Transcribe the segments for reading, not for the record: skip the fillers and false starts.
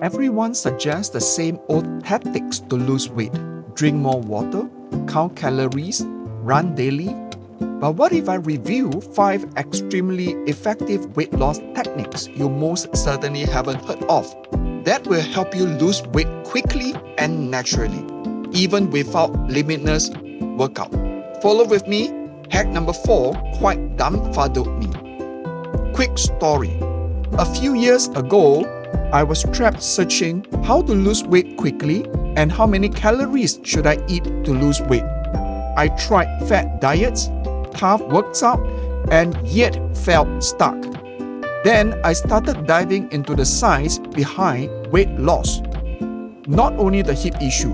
Everyone suggests the same old tactics to lose weight. Drink more water, count calories, run daily. But what if I review 5 extremely effective weight loss techniques you most certainly haven't heard of that will help you lose weight quickly and naturally, even without limitless workout? Follow with me. Hack number 4 quite dumbfounded me. Quick story. A few years ago, I was trapped searching how to lose weight quickly and how many calories should I eat to lose weight. I tried fat diets, tough workouts, and yet felt stuck. Then I started diving into the science behind weight loss, not only the hip issue,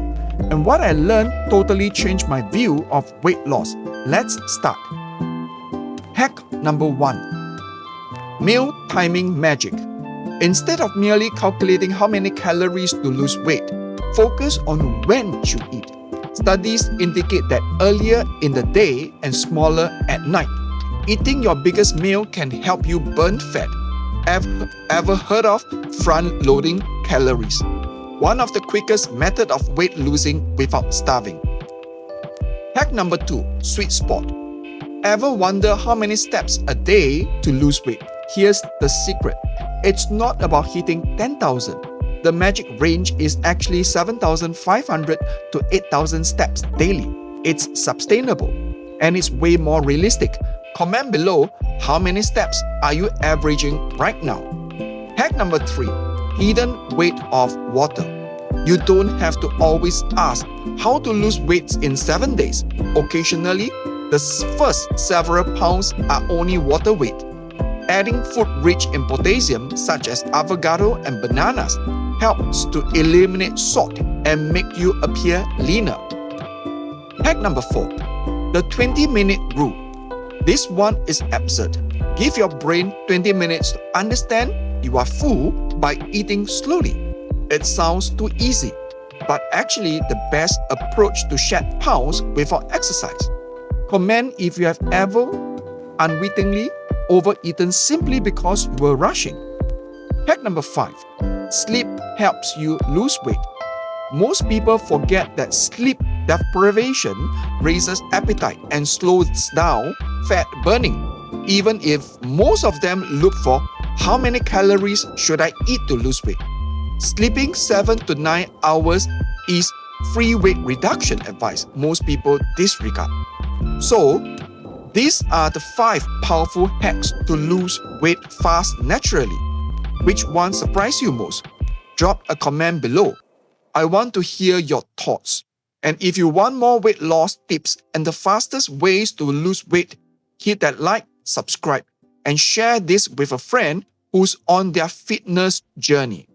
and what I learned totally changed my view of weight loss. Let's start. Hack number 1. Meal timing magic. Instead of merely calculating how many calories to lose weight, focus on when you eat. Studies indicate that earlier in the day and smaller at night, eating your biggest meal can help you burn fat. Ever heard of front-loading calories? One of the quickest methods of weight losing without starving. Hack number 2, sweet spot. Ever wonder how many steps a day to lose weight? Here's the secret. It's not about hitting 10,000. The magic range is actually 7,500 to 8,000 steps daily. It's sustainable and it's way more realistic. Comment below how many steps are you averaging right now. Hack number 3, hidden weight of water. You don't have to always ask how to lose weight in 7 days. Occasionally, the first several pounds are only water weight. Adding food rich in potassium such as avocado and bananas helps to eliminate salt and make you appear leaner. Hack number 4, the 20-minute rule. This one is absurd. Give your brain 20 minutes to understand you are full by eating slowly. It sounds too easy, but actually the best approach to shed pounds without exercise. Comment if you have ever unwittingly overeaten simply because you were rushing. Hack number 5. Sleep helps you lose weight. Most people forget that sleep deprivation raises appetite and slows down fat burning, even if most of them look for how many calories should I eat to lose weight. Sleeping 7 to 9 hours is free weight reduction advice most people disregard. So, these are the 5 powerful hacks to lose weight fast naturally. Which one surprised you most? Drop a comment below. I want to hear your thoughts. And if you want more weight loss tips and the fastest ways to lose weight, hit that like, subscribe, and share this with a friend who's on their fitness journey.